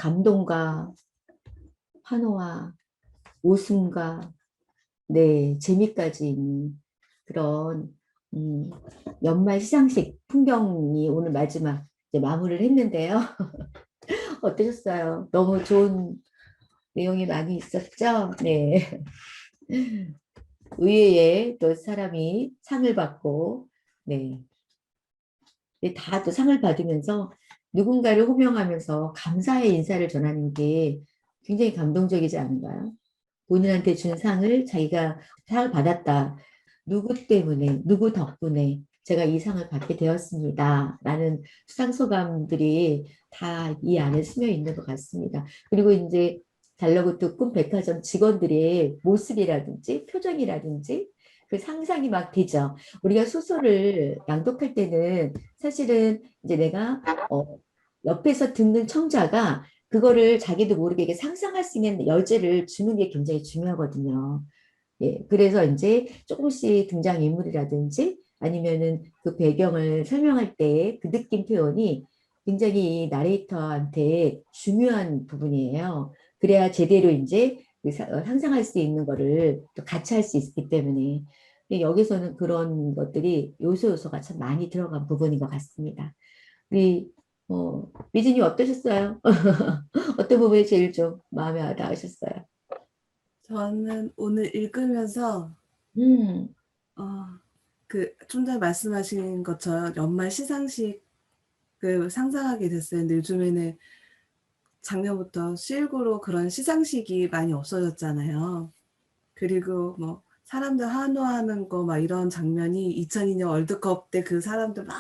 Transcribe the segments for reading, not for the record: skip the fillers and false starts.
감동과 환호와 웃음과 네, 재미까지 있는 그런 음, 연말 시상식 풍경이 오늘 마지막 이제 마무리를 했는데요. 어떠셨어요? 너무 좋은 내용이 많이 있었죠? 네. 의외의 또 사람이 상을 받고, 네. 다 또 상을 받으면서 누군가를 호명하면서 감사의 인사를 전하는 게 굉장히 감동적이지 않은가요? 본인한테 준 상을 자기가 상을 받았다. 누구 때문에, 누구 덕분에 제가 이 상을 받게 되었습니다. 라는 수상소감들이 다 이 안에 스며 있는 것 같습니다. 그리고 이제 달러구트 꿈백화점 직원들의 모습이라든지 표정이라든지 그 상상이 막 되죠. 우리가 소설을 낭독할 때는 사실은 이제 내가 옆에서 듣는 청자가 그거를 자기도 모르게 이렇게 상상할 수 있는 여지를 주는 게 굉장히 중요하거든요. 예, 그래서 이제 조금씩 등장인물이라든지 아니면은 그 배경을 설명할 때 그 느낌 표현이 굉장히 이 나레이터한테 중요한 부분이에요. 그래야 제대로 이제 상상할 수 있는 거를 또 같이 할 수 있기 때문에 근데 여기서는 그런 것들이 요소가 참 많이 들어간 부분인 것 같습니다. 우리 미진이 어떠셨어요? 어떤 부분이 제일 좀 마음에 닿으셨어요? 저는 오늘 읽으면서 음, 좀 전에 말씀하신 것처럼 연말 시상식을 상상하게 됐어요. 근데 요즘에는 작년부터 시19로 그런 시상식이 많이 없어졌잖아요. 그리고 뭐 사람들 환호하는 거 막 이런 장면이 2002년 월드컵 때 그 사람들 막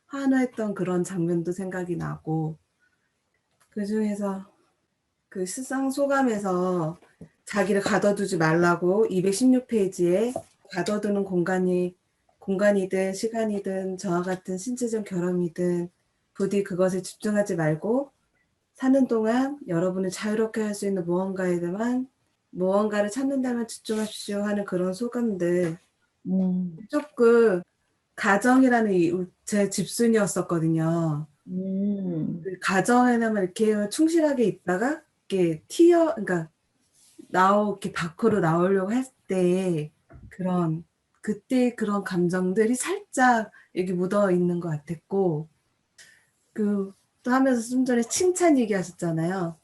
환호했던 그런 장면도 생각이 나고, 그중에서 그 시상 소감에서 자기를 가둬두지 말라고 216페이지에 가둬두는 공간이든 시간이든 저와 같은 신체적 결함이든 부디 그것에 집중하지 말고 사는 동안 여러분을 자유롭게 할 수 있는 무언가를 찾는 데만 집중하십시오 하는 그런 소감들. 음, 조금 가정이라는 제 집순이었었거든요. 음, 그 가정에만 이렇게 충실하게 있다가 이렇게 그러니까 이렇게 밖으로 나오려고 할 때 그때 그런 감정들이 살짝 여기 묻어 있는 것 같았고, 또 하면서 좀 전에 칭찬 얘기하셨잖아요.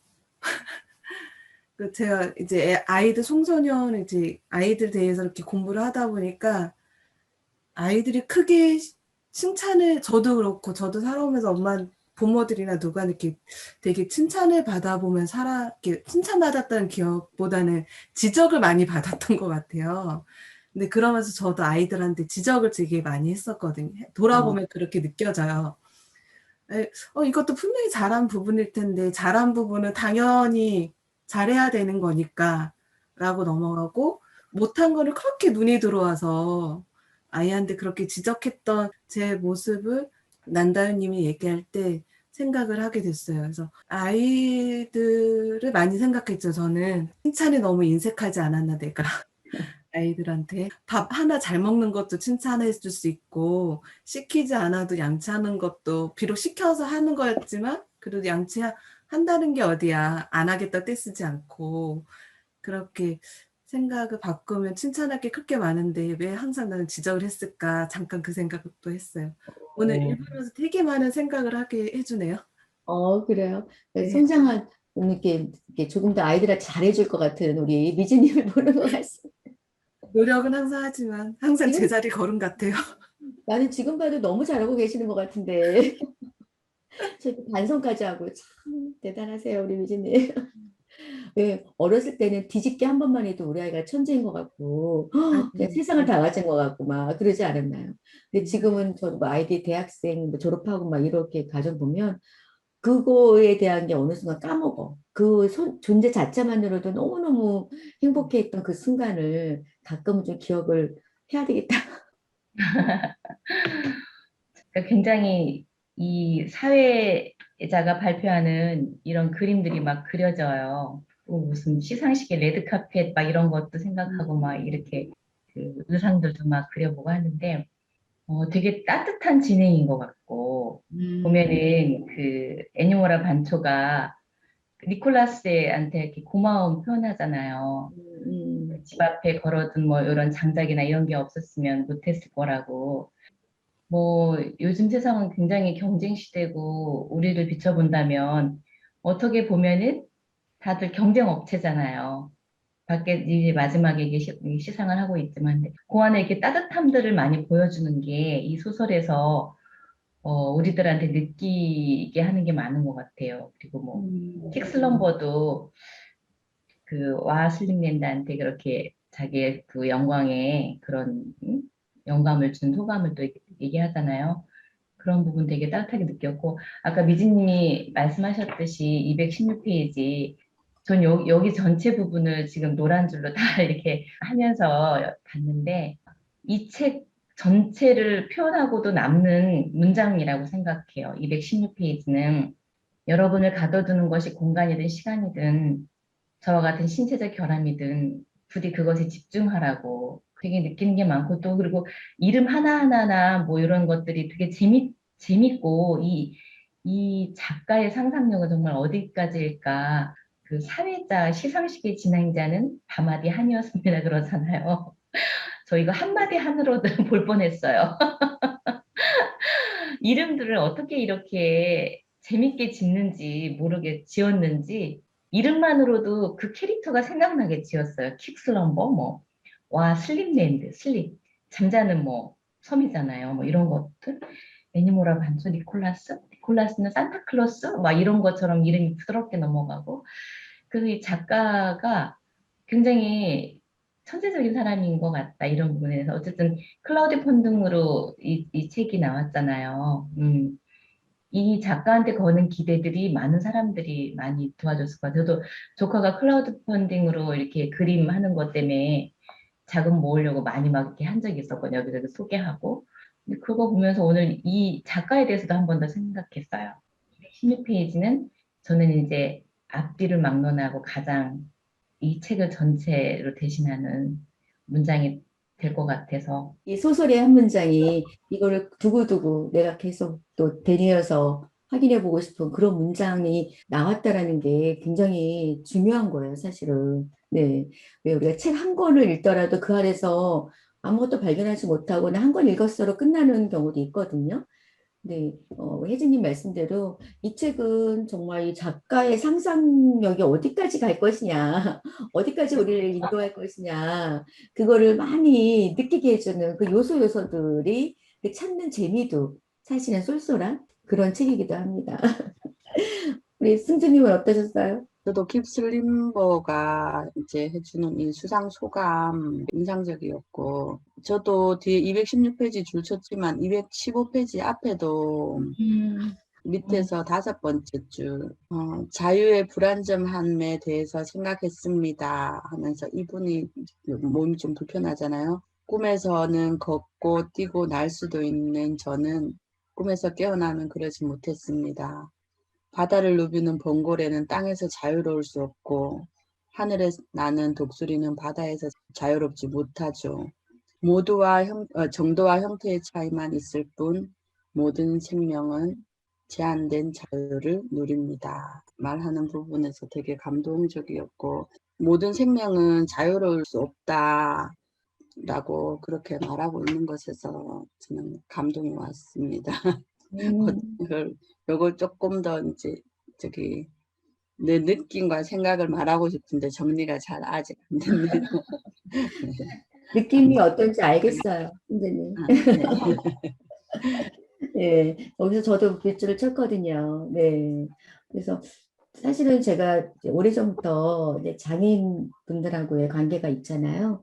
제가 이제 아이들 청소년 이제 아이들 대해서 이렇게 공부를 하다 보니까 아이들이 크게 칭찬을, 저도 그렇고 저도 살아오면서 부모들이나 누가 이렇게 되게 칭찬을 받아보면 이렇게 칭찬받았다는 기억보다는 지적을 많이 받았던 것 같아요. 근데 그러면서 저도 아이들한테 지적을 되게 많이 했었거든요. 어, 돌아보면 그렇게 느껴져요. 이것도 분명히 잘한 부분일 텐데 잘한 부분은 당연히 잘해야 되는 거니까 라고 넘어가고, 못한 거를 그렇게 눈이 들어와서 아이한테 그렇게 지적했던 제 모습을 난다윤님이 얘기할 때 생각을 하게 됐어요. 그래서 아이들을 많이 생각했죠. 저는 칭찬이 너무 인색하지 않았나 내가. 아이들한테 밥 하나 잘 먹는 것도 칭찬해 줄 수 있고, 시키지 않아도 양치하는 것도 비록 시켜서 하는 거였지만 그래도 양치한다는 게 어디야, 안 하겠다 떼쓰지 않고. 그렇게 생각을 바꾸면 칭찬할 게 그렇게 많은데 왜 항상 나는 지적을 했을까, 잠깐 그 생각도 했어요. 오늘 어, 읽으면서 되게 많은 생각을 하게 해주네요. 그래요. 네. 성장한, 이렇게 조금 더 아이들한테 잘해줄 것 같은 우리 미진님을 보는 것 같습니다. 노력은 항상 하지만 항상 지금, 제자리 걸음 같아요. 나는 지금 봐도 너무 잘하고 계시는 것 같은데. 저도 반성까지 하고 참 대단하세요, 우리 미진님. 왜 어렸을 때는 뒤집기 한 번만 해도 우리 아이가 천재인 것 같고 그냥 세상을 다 가진 것 같고 막 그러지 않았나요? 근데 지금은 저도 뭐 아이들 대학생 뭐 졸업하고 막 이렇게 가정 보면 그거에 대한 게 어느 순간 까먹어. 존재 자체만으로도 너무너무 행복해했던 그 순간을 가끔은 좀 기억을 해야 되겠다. 그러니까 굉장히 이 사회자가 발표하는 이런 그림들이 막 그려져요. 또 무슨 시상식의 레드카펫 막 이런 것도 생각하고 막 이렇게 그 의상들도 막 그려보고 하는데 되게 따뜻한 진행인 것 같고 음, 보면은 그 애니모라 반초가 니콜라스한테 이렇게 고마움 표현하잖아요. 집 앞에 걸어둔 뭐 이런 장작이나 이런 게 없었으면 못했을 거라고. 뭐 요즘 세상은 굉장히 경쟁 시대고 우리를 비춰본다면 어떻게 보면은 다들 경쟁 업체잖아요. 밖에 이제 마지막에 이게 시상을 하고 있지만 그 안에 이렇게 따뜻함들을 많이 보여주는 게 이 소설에서 우리들한테 느끼게 하는 게 많은 것 같아요. 그리고 뭐 킥슬럼버도 그 와슬링랜드한테 그렇게 자기의 그 영광에 그런 영감을 준 소감을 또 얘기하잖아요. 그런 부분 되게 따뜻하게 느꼈고 아까 미진님이 말씀하셨듯이 216페이지 전 여기 전체 부분을 지금 노란 줄로 다 이렇게 하면서 봤는데 이 책 전체를 표현하고도 남는 문장이라고 생각해요. 216페이지는 여러분을 가둬두는 것이 공간이든 시간이든 저와 같은 신체적 결함이든 부디 그것에 집중하라고 되게 느끼는 게 많고 또 그리고 이름 하나하나나 뭐 이런 것들이 되게 재밌고 이 작가의 상상력은 정말 어디까지일까 그 사회자 시상식의 진행자는 밤하디 한이었습니다 그러잖아요. 저 이거 한마디 한으로도 볼 뻔했어요. 이름들을 어떻게 이렇게 재밌게 짓는지 모르게 지었는지 이름만으로도 그 캐릭터가 생각나게 지었어요. 킥슬럼버, 뭐, 와, 슬립랜드, 슬립. 잠자는 뭐, 섬이잖아요. 뭐 이런 것들. 애니모라 반수, 니콜라스는 산타클로스? 막 이런 것처럼 이름이 부드럽게 넘어가고. 그래서 이 작가가 굉장히 천재적인 사람인 것 같다. 이런 부분에서. 어쨌든 클라우드 펀딩으로 이 책이 나왔잖아요. 이 작가한테 거는 기대들이 많은 사람들이 많이 도와줬을 것 같아요. 저도 조카가 클라우드 펀딩으로 이렇게 그림 하는 것 때문에 자금 모으려고 많이 막 이렇게 한 적이 있었거든요. 여기저기 소개하고. 근데 그거 보면서 오늘 이 작가에 대해서도 한 번 더 생각했어요. 16페이지는 저는 이제 앞뒤를 막론하고 가장 이 책을 전체로 대신하는 문장이 될 것 같아서 이 소설의 한 문장이 이거를 두고두고 내가 계속 또 되뇌어서 확인해 보고 싶은 그런 문장이 나왔다라는 게 굉장히 중요한 거예요, 사실은. 네. 왜 우리가 책 한 권을 읽더라도 그 안에서 아무것도 발견하지 못하거나 한 권 읽었어로 끝나는 경우도 있거든요. 네, 혜진님 말씀대로 이 책은 정말 이 작가의 상상력이 어디까지 갈 것이냐, 어디까지 우리를 인도할 것이냐, 그거를 많이 느끼게 해주는 그 요소들이 그 찾는 재미도 사실은 쏠쏠한 그런 책이기도 합니다. 우리 승주님은 어떠셨어요? 저도 킵슬림버가 이제 해주는 이 수상 소감 인상적이었고, 저도 뒤에 216페이지 줄 쳤지만 215페이지 앞에도 밑에서 5번째 줄, 자유의 불안정함에 대해서 생각했습니다 하면서 이분이 몸이 좀 불편하잖아요. 꿈에서는 걷고 뛰고 날 수도 있는 저는 꿈에서 깨어나면 그러지 못했습니다. 바다를 누비는 번고래는 땅에서 자유로울 수 없고 하늘에 나는 독수리는 바다에서 자유롭지 못하죠. 정도와 형태의 차이만 있을 뿐 모든 생명은 제한된 자유를 누립니다. 말하는 부분에서 되게 감동적이었고 모든 생명은 자유로울 수 없다라고 그렇게 말하고 있는 것에서 저는 감동이 왔습니다. 요걸 조금 더 이제 내 느낌과 생각을 말하고 싶은데 정리가 잘 아직 안 됐네요. 느낌이 어떤지 알겠어요, 선생님. 네, 여기서 저도 빗줄을 쳤거든요. 네. 그래서 사실은 제가 이제 오래전부터 이제 장애인 분들하고의 관계가 있잖아요.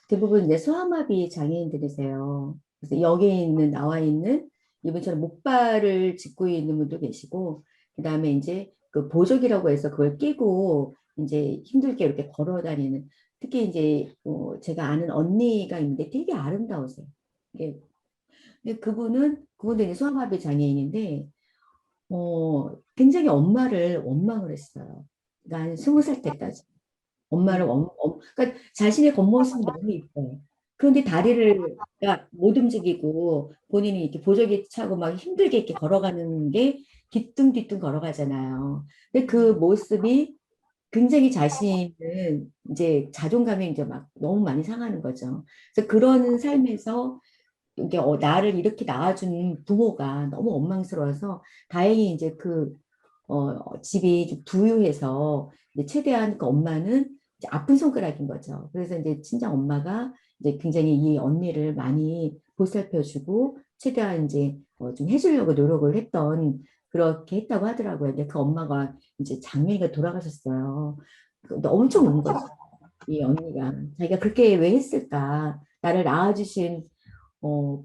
대부분 이제 소아마비 장애인들이세요. 그래서 여기 있는, 나와 있는 이분처럼 목발을 짚고 있는 분도 계시고, 그 다음에 이제 그 보조기라고 해서 그걸 끼고 이제 힘들게 이렇게 걸어 다니는, 특히 이제 제가 아는 언니가 있는데 되게 아름다우세요. 이게 근데 그분도 이제 소아마비 장애인인데, 굉장히 엄마를 원망을 했어요. 난 20살 때까지. 엄마를, 그러니까 자신의 겉모습이 너무 이뻐요. 그런데 다리를 그러니까 못 움직이고 본인이 이렇게 보조기 차고 막 힘들게 이렇게 걸어가는 게 뒤뚱뒤뚱 걸어가잖아요. 근데 그 모습이 굉장히 자신은 이제 자존감이 이제 막 너무 많이 상하는 거죠. 그래서 그런 삶에서 이게 나를 이렇게 낳아준 부모가 너무 원망스러워서 다행히 이제 집이 좀 부유해서 이제 최대한 그 엄마는 이제 아픈 손가락인 거죠. 그래서 이제 친정 엄마가 이제 굉장히 이 언니를 많이 보살펴주고 최대한 이제 좀 해주려고 노력을 했던 그렇게 했다고 하더라고요. 근데 그 엄마가 이제 장면이가 돌아가셨어요. 근데 엄청 운 거죠. 이 언니가 자기가 그렇게 왜 했을까? 나를 낳아주신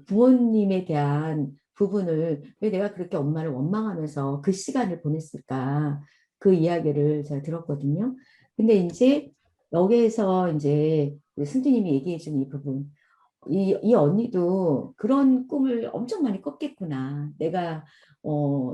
부모님에 대한 부분을 왜 내가 그렇게 엄마를 원망하면서 그 시간을 보냈을까? 그 이야기를 제가 들었거든요. 근데 이제 여기에서 이제 우리 승주님이 얘기해 준 이 부분, 이 언니도 그런 꿈을 엄청 많이 꿨겠구나. 내가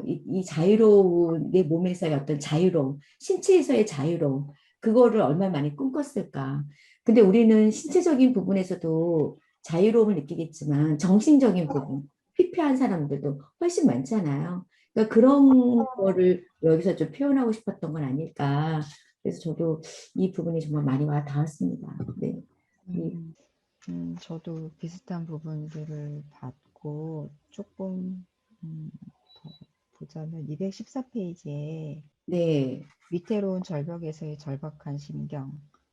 이 자유로운 내 몸에서의 어떤 자유로움, 신체에서의 자유로움, 그거를 얼마나 많이 꿈꿨을까. 근데 우리는 신체적인 부분에서도 자유로움을 느끼겠지만 정신적인 부분, 피폐한 사람들도 훨씬 많잖아요. 그러니까 그런 거를 여기서 좀 표현하고 싶었던 건 아닐까. 그래서 저도 이 부분이 정말 많이 와 닿았습니다. 네. 이 저도 비슷한 부분들을 봤고 조금 더 보자면 214페이지에 네. 위태로운 절벽에서의 절박한 심경,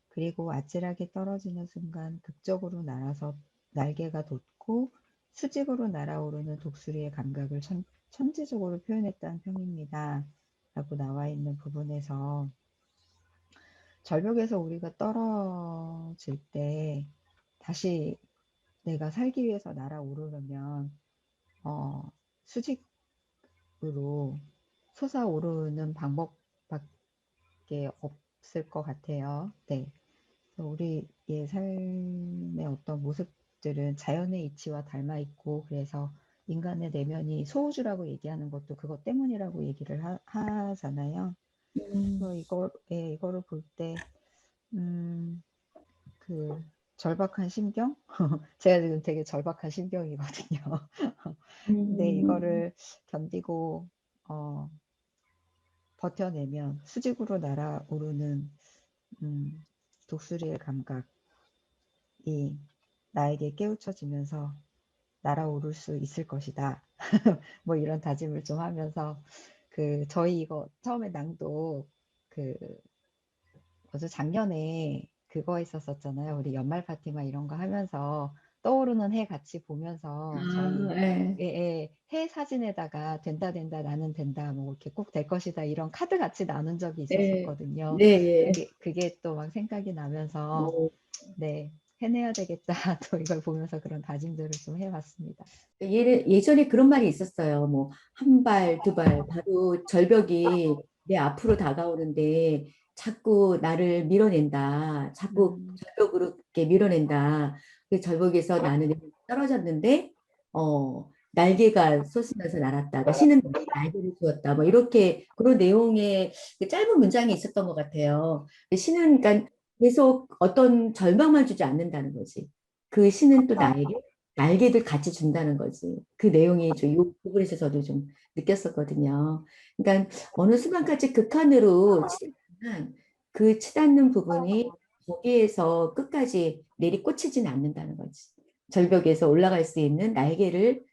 그리고 아찔하게 떨어지는 순간 극적으로 날아서 날개가 돋고 수직으로 날아오르는 독수리의 감각을 천재적으로 표현했다는 평입니다. 라고 나와 있는 부분에서 절벽에서 우리가 떨어질 때 다시 내가 살기 위해서 날아오르려면 수직으로 솟아오르는 방법밖에 없을 것 같아요. 네. 우리의 삶의 어떤 모습들은 자연의 이치와 닮아 있고, 그래서 인간의 내면이 소우주라고 얘기하는 것도 그것 때문이라고 얘기를 하잖아요. 그래서 이거를 볼 때, 그 절박한 심경? 제가 지금 되게 절박한 심경이거든요. 근데 이거를 견디고 버텨내면 수직으로 날아오르는 독수리의 감각이 나에게 깨우쳐지면서 날아오를 수 있을 것이다. 뭐 이런 다짐을 좀 하면서 저희 이거 처음에 낭독 어제 작년에 그거 있었었잖아요. 우리 연말 파티 막 이런 거 하면서 떠오르는 해 같이 보면서 저희 네. 해 사진에다가 된다 나는 된다 뭐 이렇게 꼭 될 것이다 이런 카드 같이 나눈 적이 네. 있었었거든요. 네. 그게 또 막 생각이 나면서 뭐, 네, 해내야 되겠다. 또 이걸 보면서 그런 다짐들을 좀 해봤습니다. 예전에 그런 말이 있었어요. 뭐, 한 발, 두 발, 바로 절벽이 내 앞으로 다가오는데 자꾸 나를 밀어낸다. 자꾸 절벽으로 이렇게 밀어낸다. 그 절벽에서 나는 떨어졌는데, 날개가 솟으면서 날았다. 그러니까 신은 날개를 주었다. 뭐, 이렇게 그런 내용의 그 짧은 문장이 있었던 것 같아요. 신은 그러니까 계속 어떤 절망만 주지 않는다는 거지. 그 신은 또 나에게 날개를 같이 준다는 거지. 그 내용이 이 부분에서 저도 좀 느꼈었거든요. 그러니까 어느 순간까지 극한으로 치닫지만 그 치닫는 부분이 거기에서 끝까지 내리꽂히진 않는다는 거지. 절벽에서 올라갈 수 있는 날개를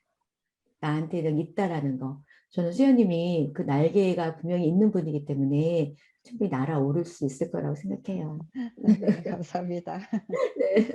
나한테는 있다라는 거. 저는 수연님이 그 날개가 분명히 있는 분이기 때문에 충분히 날아오를 수 있을 거라고 생각해요. 네, 감사합니다. 네.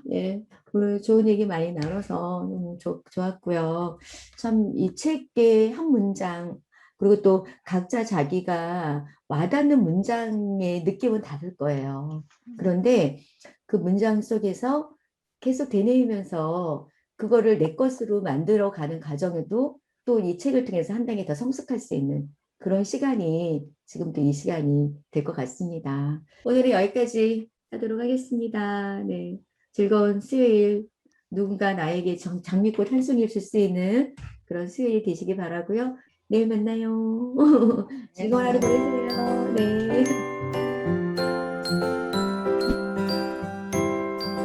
네, 오늘 좋은 얘기 많이 나눠서 너무 좋았고요. 참 이 책의 한 문장 그리고 또 각자 자기가 와닿는 문장의 느낌은 다를 거예요. 그런데 그 문장 속에서 계속 되뇌이면서 그거를 내 것으로 만들어 가는 과정에도 또 이 책을 통해서 한 단계 더 성숙할 수 있는 그런 시간이 지금도 이 시간이 될 것 같습니다. 오늘은 여기까지 하도록 하겠습니다. 네. 즐거운 수요일, 누군가 나에게 장미꽃 한 송이 줄 수 있는 그런 수요일 되시기 바라고요. 내일 만나요. 즐거운 하루 보내세요. 네.